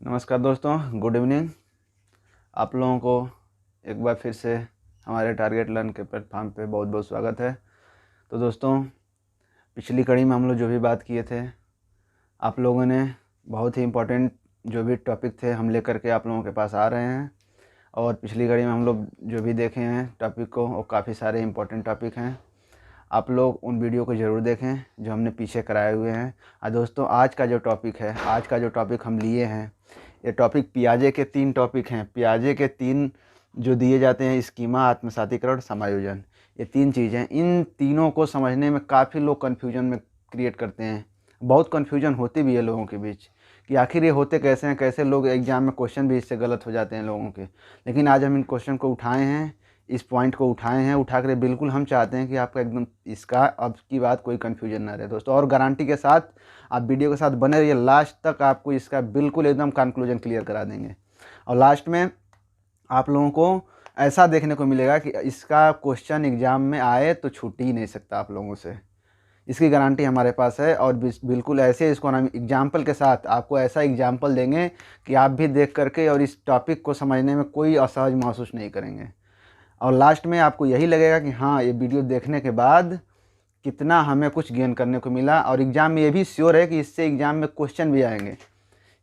नमस्कार दोस्तों, good evening. आप लोगों को एक बार फिर से हमारे टारगेट लर्न के प्लेटफॉर्म पे बहुत बहुत स्वागत है। तो दोस्तों, पिछली कड़ी में हम लोग जो भी बात किए थे, आप लोगों ने बहुत ही इम्पोर्टेंट जो भी टॉपिक थे हम लेकर के आप लोगों के पास आ रहे हैं। और पिछली कड़ी में हम लोग जो भी देखे हैं टॉपिक को, वो काफ़ी सारे इम्पोर्टेंट टॉपिक हैं। आप लोग उन वीडियो को ज़रूर देखें जो हमने पीछे कराए हुए हैं। और दोस्तों, आज का जो टॉपिक हम लिए हैं, ये टॉपिक पियाजे के 3 टॉपिक हैं। पियाजे के 3 जो दिए जाते हैं, स्कीमा, आत्मसातीकरण, समायोजन, ये 3 चीज़ें। इन तीनों को समझने में काफ़ी लोग कन्फ्यूजन में क्रिएट करते हैं। बहुत कन्फ्यूजन होती भी है लोगों के बीच कि आखिर ये होते कैसे हैं, कैसे लोग एग्ज़ाम में क्वेश्चन भी इससे गलत हो जाते हैं लोगों के। लेकिन आज हम इन क्वेश्चन को उठाए हैं, इस पॉइंट को उठाए हैं, उठा कर बिल्कुल हम चाहते हैं कि आपका एकदम इसका अब की बात कोई कन्फ्यूजन ना रहे दोस्तों। और गारंटी के साथ आप वीडियो के साथ बने रहिए, लास्ट तक आपको इसका बिल्कुल एकदम कंक्लूजन क्लियर करा देंगे। और लास्ट में आप लोगों को ऐसा देखने को मिलेगा कि इसका क्वेश्चन एग्ज़ाम में आए तो छूट ही नहीं सकता आप लोगों से, इसकी गारंटी हमारे पास है। और बिल्कुल ऐसे इसको हम एग्जाम्पल के साथ आपको ऐसा एग्जाम्पल देंगे कि आप भी देख करके और इस टॉपिक को समझने में कोई असहज महसूस नहीं करेंगे। और लास्ट में आपको यही लगेगा कि हाँ, ये वीडियो देखने के बाद कितना हमें कुछ गेन करने को मिला। और एग्ज़ाम में ये भी श्योर है कि इससे एग्ज़ाम में क्वेश्चन भी आएंगे,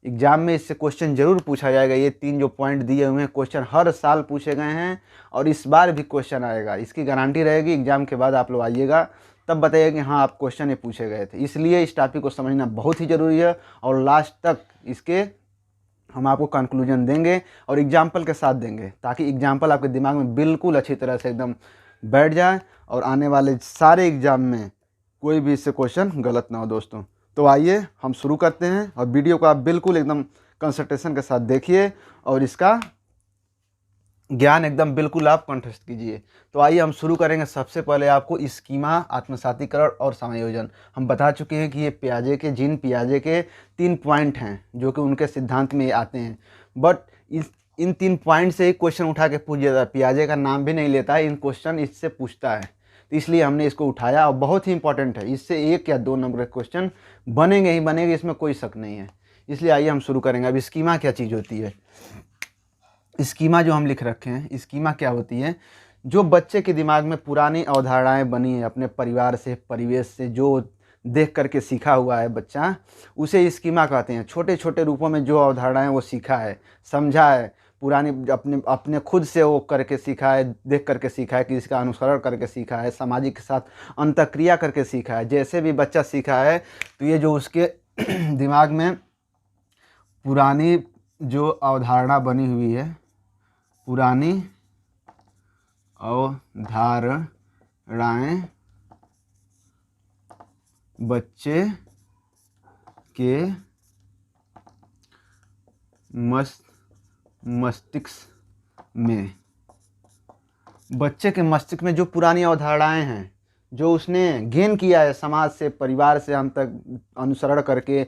एग्ज़ाम में इससे क्वेश्चन ज़रूर पूछा जाएगा। ये 3 जो पॉइंट दिए हुए हैं, क्वेश्चन हर साल पूछे गए हैं और इस बार भी क्वेश्चन आएगा, इसकी गारंटी रहेगी। एग्ज़ाम के बाद आप लोग आइएगा, तब बताइएगा कि हाँ, आप क्वेश्चन ये पूछे गए थे। इसलिए इस टॉपिक को समझना बहुत ही ज़रूरी है। और लास्ट तक इसके हम आपको कंक्लूजन देंगे और एग्जाम्पल के साथ देंगे, ताकि एग्जाम्पल आपके दिमाग में बिल्कुल अच्छी तरह से एकदम बैठ जाए और आने वाले सारे एग्ज़ाम में कोई भी इससे क्वेश्चन गलत ना हो दोस्तों। तो आइए हम शुरू करते हैं, और वीडियो को आप बिल्कुल एकदम कंसंट्रेशन के साथ देखिए और इसका ज्ञान एकदम बिल्कुल आप कंठस्थ कीजिए। तो आइए हम शुरू करेंगे। सबसे पहले आपको स्कीमा, आत्मसातीकरण और समायोजन हम बता चुके हैं कि ये पियाजे के 3 पॉइंट हैं जो कि उनके सिद्धांत में आते हैं। बट इन 3 पॉइंट से ही क्वेश्चन उठा के पूछ जाता है। पियाजे का नाम भी नहीं लेता है, इन क्वेश्चन इससे पूछता है, तो इसलिए हमने इसको उठाया। और बहुत ही इंपॉर्टेंट है, इससे 1 या 2 नंबर के क्वेश्चन बनेंगे ही बनेंगे, इसमें कोई शक नहीं है। इसलिए आइए हम शुरू करेंगे। अब स्कीमा क्या चीज़ होती है? स्कीमा जो हम लिख रखे हैं, स्कीमा क्या होती है? जो बच्चे के दिमाग में पुरानी अवधारणाएं बनी हैं अपने परिवार से, परिवेश से, जो देख करके सीखा हुआ है बच्चा, उसे स्कीमा कहते हैं। छोटे छोटे रूपों में जो अवधारणाएं वो सीखा है, समझा है, पुरानी अपने अपने खुद से वो करके सीखा है, देख करके सीखा है, कि इसका अनुसरण करके सीखा है, सामाजिक के साथ अंतःक्रिया करके सीखा है। जैसे भी बच्चा सीखा है, तो ये जो उसके दिमाग में पुरानी जो अवधारणा बनी हुई है, पुरानी अवधारणाएं बच्चे के मस्तिष्क में जो पुरानी अवधारणाएं हैं, जो उसने गेन किया है समाज से, परिवार से अनुसरण करके,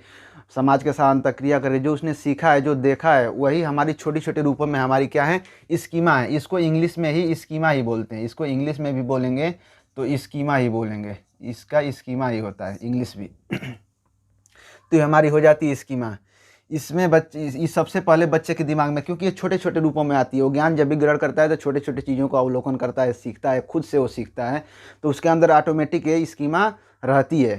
समाज के साथ अंतःक्रिया करके, जो उसने सीखा है, जो देखा है, वही हमारी छोटी छोटे रूपों में हमारी क्या है, स्कीमा है। इसको इंग्लिश में ही स्कीमा ही बोलते हैं। इसको इंग्लिश में भी बोलेंगे तो स्कीमा ही बोलेंगे, इसका स्कीमा ही होता है इंग्लिश भी। तो ये हमारी हो जाती है स्कीमा। इसमें इस सबसे पहले बच्चे के दिमाग में, क्योंकि ये छोटे छोटे रूपों में आती है, वो ज्ञान जब भी ग्रहण करता है तो छोटे छोटे चीज़ों का अवलोकन करता है, सीखता है, खुद से वो सीखता है, तो उसके अंदर ऑटोमेटिक ये स्कीमा रहती है,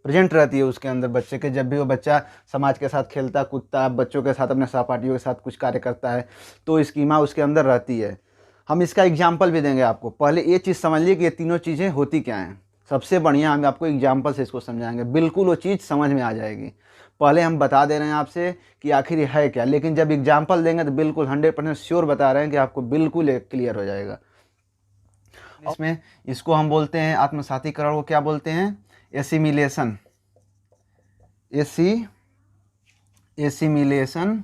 प्रेजेंट रहती है उसके अंदर बच्चे के। जब भी वो बच्चा समाज के साथ खेलता कूदता, बच्चों के साथ, अपने सहपाठियों के साथ कुछ कार्य करता है, तो स्कीमा उसके अंदर रहती है। हम इसका एग्जाम्पल भी देंगे आपको। पहले ये चीज़ समझ लीजिए कि ये तीनों चीज़ें होती क्या हैं। सबसे बढ़िया हम आपको एग्जाम्पल से इसको समझाएंगे, बिल्कुल वो चीज़ समझ में आ जाएगी। पहले हम बता दे रहे हैं आपसे कि आखिर ये है क्या, लेकिन जब एग्जाम्पल देंगे तो बिल्कुल 100% श्योर बता रहे हैं कि आपको बिल्कुल क्लियर हो जाएगा। इसमें इसको हम बोलते हैं आत्मसातीकरण को क्या बोलते हैं? एसिमिलेशन। एसिमिलेशन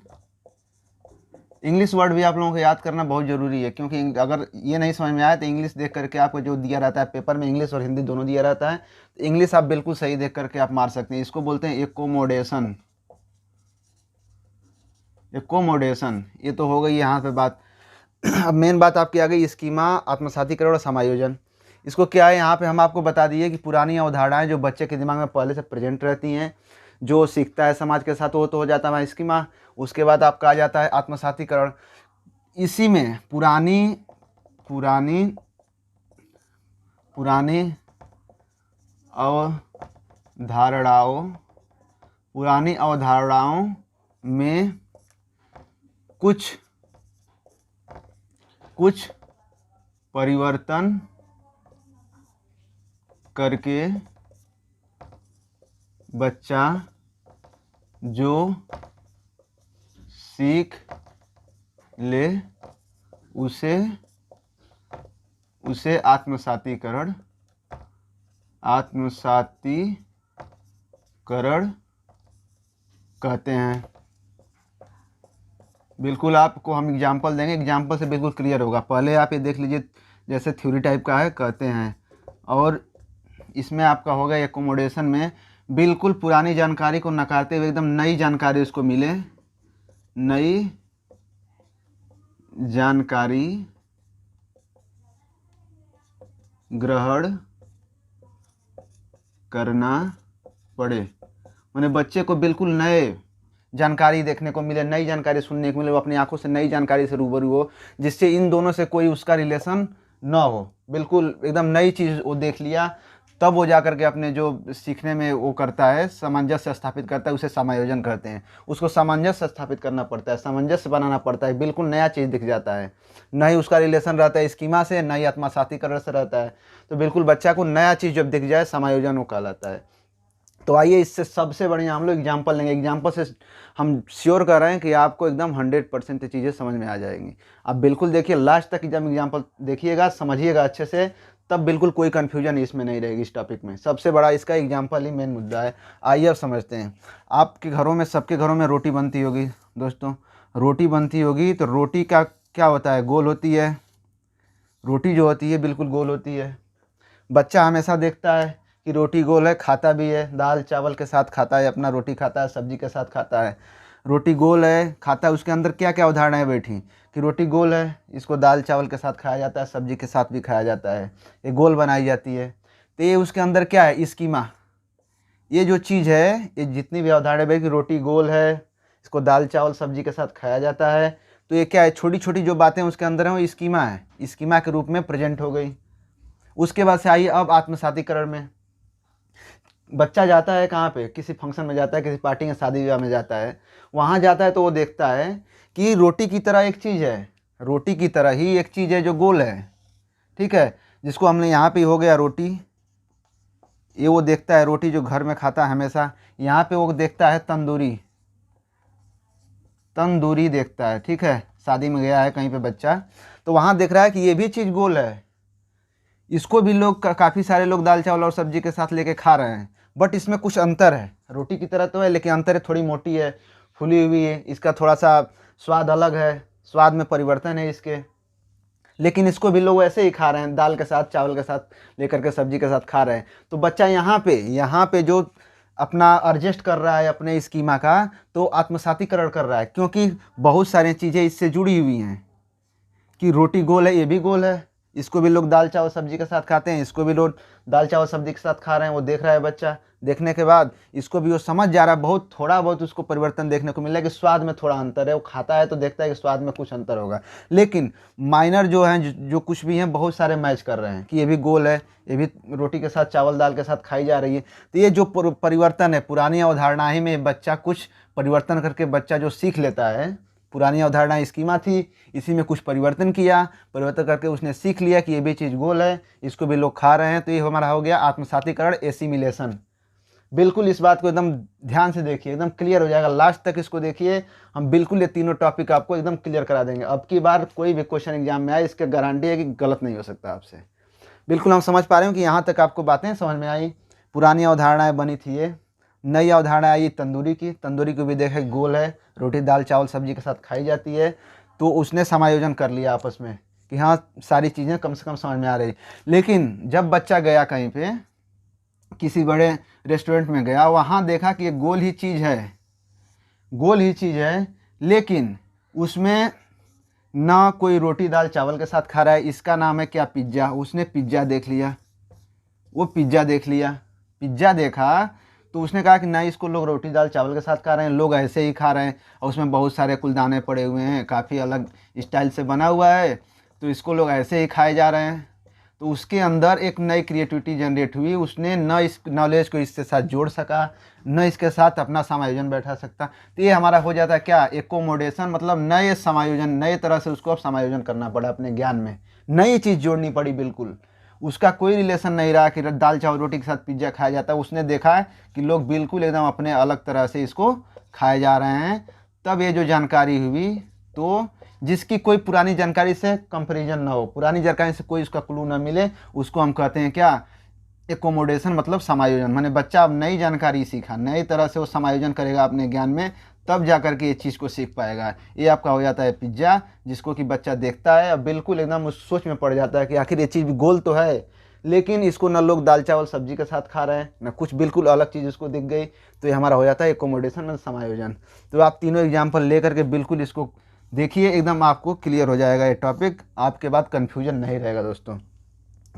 इंग्लिश वर्ड भी आप लोगों को याद करना बहुत ज़रूरी है, क्योंकि अगर ये नहीं समझ में आया तो इंग्लिश देख करके आपको जो दिया रहता है पेपर में, इंग्लिश और हिंदी दोनों दिया रहता है, तो इंग्लिश आप बिल्कुल सही देख करके आप मार सकते हैं। इसको बोलते हैं एकोमोडेशन। एकोमोडेशन, ये तो हो गई यहाँ पे बात। अब मेन बात आपकी आ गई स्कीमा, आत्मसातीकरण और समायोजन। इसको क्या है, यहाँ पे हम आपको बता दिए कि पुरानी अवधारणाएं जो बच्चे के दिमाग में पहले से प्रेजेंट रहती हैं, जो सीखता है समाज के साथ वो तो हो जाता है स्कीमा। उसके बाद आपका आ जाता है आत्मसातीकरण। इसी में पुरानी पुरानी पुरानी अवधारणाओं में कुछ परिवर्तन करके बच्चा जो सीख ले उसे आत्मसातीकरण कहते हैं। बिल्कुल आपको हम एग्जाम्पल देंगे, एग्जाम्पल से बिल्कुल क्लियर होगा। पहले आप ये देख लीजिए, जैसे थ्योरी टाइप का है कहते हैं, और इसमें आपका होगा एकोमोडेशन में बिल्कुल पुरानी जानकारी को नकारते हुए एकदम नई जानकारी उसको मिले, नई जानकारी ग्रहण करना पड़े। माने बच्चे को बिल्कुल नए जानकारी देखने को मिले, नई जानकारी सुनने को मिले, वो अपनी आंखों से नई जानकारी से रूबरू हो, जिससे इन दोनों से कोई उसका रिलेशन ना हो। बिल्कुल एकदम नई चीज़ वो देख लिया, तब वो जाकर के अपने जो सीखने में वो करता है, सामंजस्य स्थापित करता है, उसे समायोजन करते हैं। उसको सामंजस्य स्थापित करना पड़ता है, सामंजस्य बनाना पड़ता है, बिल्कुल नया चीज़ दिख जाता है, न ही उसका रिलेशन रहता है स्कीमा से, न ही आत्मसातीकरण से रहता है। तो बिल्कुल बच्चा को नया चीज़ जब दिख जाए, समायोजन वो कहलाता है। तो आइए इससे सबसे बढ़िया हम लोग एग्जाम्पल लेंगे। एग्जाम्पल से हम श्योर कर रहे हैं कि आपको एकदम 100% चीज़ें समझ में आ जाएंगी। आप बिल्कुल देखिए, लास्ट तक जब एग्जाम्पल देखिएगा, समझिएगा अच्छे से, तब बिल्कुल कोई कन्फ्यूजन इसमें नहीं रहेगी। इस टॉपिक में सबसे बड़ा इसका एग्जाम्पल ही मेन मुद्दा है। आइए अब समझते हैं। आपके घरों में, सबके घरों में रोटी बनती होगी दोस्तों, रोटी बनती होगी। तो रोटी का क्या होता है, गोल होती है। रोटी जो होती है बिल्कुल गोल होती है। बच्चा हमेशा देखता है कि रोटी गोल है, खाता भी है, दाल चावल के साथ खाता है, अपना रोटी खाता है, सब्जी के साथ खाता है। रोटी गोल है, खाता है। उसके अंदर क्या क्या अवधारणाएं बैठी कि रोटी गोल है, इसको दाल चावल के साथ खाया जाता है, सब्जी के साथ भी खाया जाता है, ये गोल बनाई जाती है। तो ये उसके अंदर क्या है, स्कीमा। ये जो चीज़ है, ये जितनी भी अवधारणाएं बैठी, रोटी गोल है, इसको दाल चावल सब्जी के साथ खाया जाता है, तो ये क्या है, छोटी छोटी जो बातें उसके अंदर हैं वो स्कीमा है, स्कीमा के रूप में प्रेजेंट हो गई। उसके बाद से आइए अब आत्मसातीकरण में। बच्चा जाता है कहाँ पे, किसी फंक्शन में जाता है, किसी पार्टी में, शादी विवाह में जाता है। वहाँ जाता है तो वो देखता है कि रोटी की तरह एक चीज़ है, रोटी की तरह ही एक चीज़ है जो गोल है, ठीक है, जिसको हमने यहाँ पे हो गया रोटी। ये वो देखता है रोटी जो घर में खाता है हमेशा। यहाँ पे वो देखता है तंदूरी, तंदूरी देखता है, ठीक है। शादी में गया है कहीं पे बच्चा, तो वहाँ देख रहा है कि ये भी चीज़ गोल है। इसको भी लोग, काफ़ी सारे लोग दाल चावल और सब्जी के साथ लेके खा रहे हैं, बट इसमें कुछ अंतर है। रोटी की तरह तो है, लेकिन अंतर है, थोड़ी मोटी है, फुली हुई है, इसका थोड़ा सा स्वाद अलग है, स्वाद में परिवर्तन है इसके। लेकिन इसको भी लोग ऐसे ही खा रहे हैं, दाल के साथ, चावल के साथ लेकर के, सब्जी के साथ खा रहे हैं। तो बच्चा यहाँ पे जो अपना एडजस्ट कर रहा है अपने स्कीमा का, तो आत्मसातीकरण कर रहा है, क्योंकि बहुत सारी चीज़ें इससे जुड़ी हुई हैं कि रोटी गोल है, ये भी गोल है, इसको भी लोग दाल चावल सब्जी के साथ खाते हैं, इसको भी लोग दाल चावल सब्जी के साथ खा रहे हैं। वो देख रहा है बच्चा, देखने के बाद इसको भी वो समझ जा रहा है, बहुत थोड़ा बहुत उसको परिवर्तन देखने को मिल रहा है कि स्वाद में थोड़ा अंतर है। वो खाता है तो देखता है कि स्वाद में कुछ अंतर होगा, लेकिन माइनर जो हैं, जो कुछ भी हैं, बहुत सारे मैच कर रहे हैं कि ये भी गोल है, ये भी रोटी के साथ, चावल दाल के साथ खाई जा रही है। तो ये जो परिवर्तन है, पुरानी अवधारणा ही में बच्चा कुछ परिवर्तन करके बच्चा जो सीख लेता है। पुरानी अवधारणा स्कीमा थी, इसी में कुछ परिवर्तन किया, परिवर्तन करके उसने सीख लिया कि ये भी चीज़ गोल है, इसको भी लोग खा रहे हैं। तो ये हमारा हो गया आत्मसातीकरण, एसिमिलेशन। बिल्कुल इस बात को एकदम ध्यान से देखिए, एकदम क्लियर हो जाएगा। लास्ट तक इसको देखिए, हम बिल्कुल ये तीनों टॉपिक आपको एकदम क्लियर करा देंगे। अब की बार कोई भी क्वेश्चन एग्जाम में आए, इसका गारंटी है कि गलत नहीं हो सकता आपसे। बिल्कुल हम समझ पा रहे हो कि यहाँ तक आपको बातें समझ में आई। पुरानी अवधारणाएँ बनी थी ये, नई अवधारणा आई तंदूरी की। तंदूरी को भी देखे गोल है, रोटी दाल चावल सब्जी के साथ खाई जाती है। तो उसने समायोजन कर लिया आपस में कि हाँ, सारी चीज़ें कम से कम समझ में आ रही। लेकिन जब बच्चा गया कहीं पे, किसी बड़े रेस्टोरेंट में गया, वहाँ देखा कि ये गोल ही चीज़ है, गोल ही चीज़ है, लेकिन उसमें ना कोई रोटी दाल चावल के साथ खा रहा है। इसका नाम है क्या, पिज्ज़ा। उसने पिज्ज़ा देख लिया, वो पिज्ज़ा देख लिया, पिज्ज़ा देखा तो उसने कहा कि नहीं, इसको लोग रोटी दाल चावल के साथ खा रहे हैं, लोग ऐसे ही खा रहे हैं और उसमें बहुत सारे कुलदाने पड़े हुए हैं, काफ़ी अलग स्टाइल से बना हुआ है, तो इसको लोग ऐसे ही खाए जा रहे हैं। तो उसके अंदर एक नई क्रिएटिविटी जनरेट हुई, उसने न इस नॉलेज को इसके साथ जोड़ सका, न इसके साथ अपना समायोजन बैठा सकता। तो ये हमारा हो जाता है क्या, एकोमोडेशन, मतलब नए समायोजन, नए तरह से उसको अब समायोजन करना पड़ा अपने ज्ञान में, नई चीज़ जोड़नी पड़ी। बिल्कुल उसका कोई रिलेशन नहीं रहा कि दाल चावल रोटी के साथ पिज्ज़ा खाया जाता है। उसने देखा है कि लोग बिल्कुल एकदम अपने अलग तरह से इसको खाए जा रहे हैं। तब ये जो जानकारी हुई, तो जिसकी कोई पुरानी जानकारी से कंपैरिजन ना हो, पुरानी जानकारी से कोई उसका क्लू ना मिले, उसको हम कहते हैं क्या, एकोमोडेशन, मतलब समायोजन। माने बच्चा अब नई जानकारी सीखा, नई तरह से वो समायोजन करेगा अपने ज्ञान में, तब जा कर के ये चीज़ को सीख पाएगा। ये आपका हो जाता है पिज्ज़ा, जिसको कि बच्चा देखता है और बिल्कुल एकदम उस सोच में पड़ जाता है कि आखिर ये चीज़ गोल तो है, लेकिन इसको ना लोग दाल चावल सब्जी के साथ खा रहे हैं, ना कुछ बिल्कुल अलग चीज़ उसको दिख गई। तो ये हमारा हो जाता है एकोमोडेशन और समायोजन। तो आप तीनों एग्जाम्पल ले करके बिल्कुल इसको देखिए, एकदम आपको क्लियर हो जाएगा ये टॉपिक, आपके बाद कन्फ्यूजन नहीं रहेगा दोस्तों।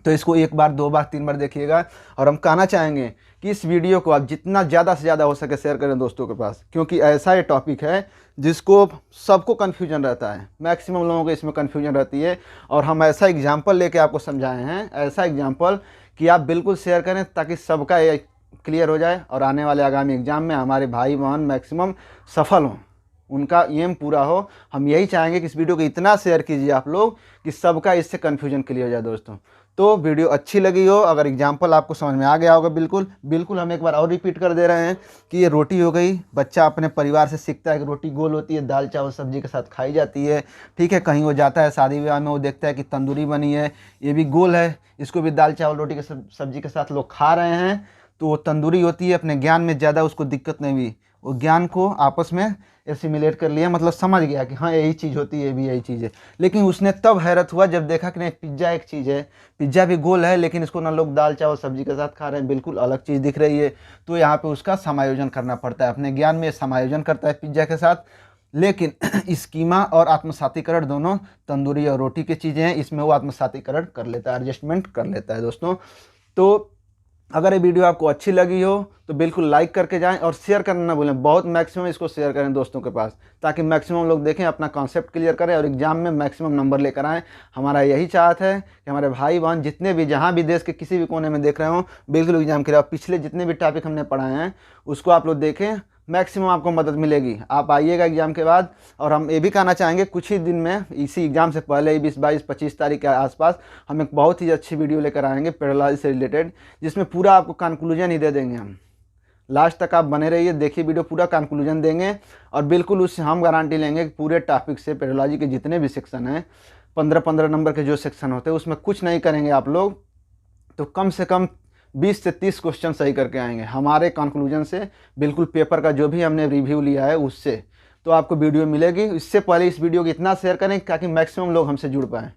तो इसको एक बार, दो बार, तीन बार देखिएगा। और हम कहना चाहेंगे कि इस वीडियो को आप जितना ज़्यादा से ज़्यादा हो सके शेयर करें दोस्तों के पास, क्योंकि ऐसा ये टॉपिक है जिसको सबको कन्फ्यूजन रहता है, मैक्सिमम लोगों को इसमें कन्फ्यूजन रहती है। और हम ऐसा एग्जाम्पल लेके आपको समझाए हैं, ऐसा एग्जाम्पल कि आप बिल्कुल शेयर करें ताकि सबका ये क्लियर हो जाए और आने वाले आगामी एग्जाम में हमारे भाई बहन मैक्सिमम सफल हों, उनका एम पूरा हो। हम यही चाहेंगे कि इस वीडियो को इतना शेयर कीजिए आप लोग कि सबका इससे कन्फ्यूजन क्लियर हो जाए दोस्तों। तो वीडियो अच्छी लगी हो, अगर एग्जाम्पल आपको समझ में आ गया होगा, बिल्कुल हम एक बार और रिपीट कर दे रहे हैं कि ये रोटी हो गई, बच्चा अपने परिवार से सीखता है कि रोटी गोल होती है, दाल चावल सब्जी के साथ खाई जाती है, ठीक है। कहीं वो जाता है शादी विवाह में, वो देखता है कि तंदूरी बनी है, ये भी गोल है, इसको भी दाल चावल रोटी के सब्जी के साथ लोग खा रहे हैं, तो वो तंदूरी होती है। अपने ज्ञान में ज़्यादा उसको दिक्कत नहीं हुई, वो ज्ञान को आपस में एसिमिलेट कर लिया, मतलब समझ गया कि हाँ यही चीज़ होती है, ये भी यही चीज़ है। लेकिन उसने तब हैरत हुआ जब देखा कि नहीं, पिज्ज़ा एक चीज़ है, पिज्ज़ा भी गोल है, लेकिन इसको ना लोग दाल चावल सब्जी के साथ खा रहे हैं, बिल्कुल अलग चीज़ दिख रही है। तो यहाँ पे उसका समायोजन करना पड़ता है, अपने ज्ञान में समायोजन करता है पिज्ज़ा के साथ। लेकिन स्कीमा और आत्मसातीकरण दोनों तंदूरी और रोटी की चीज़ें हैं, इसमें वो आत्मसातीकरण कर लेता है, एडजस्टमेंट कर लेता है दोस्तों। तो अगर ये वीडियो आपको अच्छी लगी हो तो बिल्कुल लाइक करके जाएं और शेयर करना ना भूलें, बहुत मैक्सिमम इसको शेयर करें दोस्तों के पास, ताकि मैक्सिमम लोग देखें, अपना कॉन्सेप्ट क्लियर करें और एग्जाम में मैक्सिमम नंबर लेकर आएँ। हमारा यही चाहत है कि हमारे भाई बहन जितने भी, जहाँ भी देश के किसी भी कोने में देख रहे हो, बिल्कुल एग्जाम क्लियर। पिछले जितने भी टॉपिक हमने पढ़ाए हैं उसको आप लोग देखें, मैक्सिमम आपको मदद मिलेगी। आप आइएगा एग्जाम के बाद। और हम ये भी कहना चाहेंगे, कुछ ही दिन में, इसी एग्जाम से पहले ही 20, 22, 25 तारीख के आसपास हम एक बहुत ही अच्छी वीडियो लेकर आएंगे पेडोलॉजी से रिलेटेड, जिसमें पूरा आपको कंक्लूजन ही दे देंगे हम। लास्ट तक आप बने रहिए, देखिए वीडियो, पूरा कंक्लूजन देंगे और बिल्कुल उससे हम गारंटी लेंगे कि पूरे टॉपिक से, पेडोलॉजी के जितने भी सेक्शन हैं, 15-15 नंबर के जो सेक्शन होते हैं, उसमें कुछ नहीं करेंगे आप लोग तो कम से कम 20 से 30 क्वेश्चन सही करके आएंगे हमारे कंक्लूजन से, बिल्कुल पेपर का जो भी हमने रिव्यू लिया है उससे। तो आपको वीडियो मिलेगी। इससे पहले इस वीडियो को इतना शेयर करें ताकि मैक्सिमम लोग हमसे जुड़ पाएँ,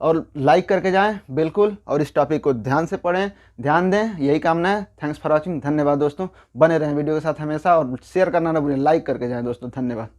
और लाइक करके जाएं बिल्कुल, और इस टॉपिक को ध्यान से पढ़ें, ध्यान दें, यही कामना है। थैंक्स फॉर वॉचिंग, धन्यवाद दोस्तों। बने रहें वीडियो के साथ हमेशा और शेयर करना ना भूलें, लाइक करके जाएं दोस्तों। धन्यवाद।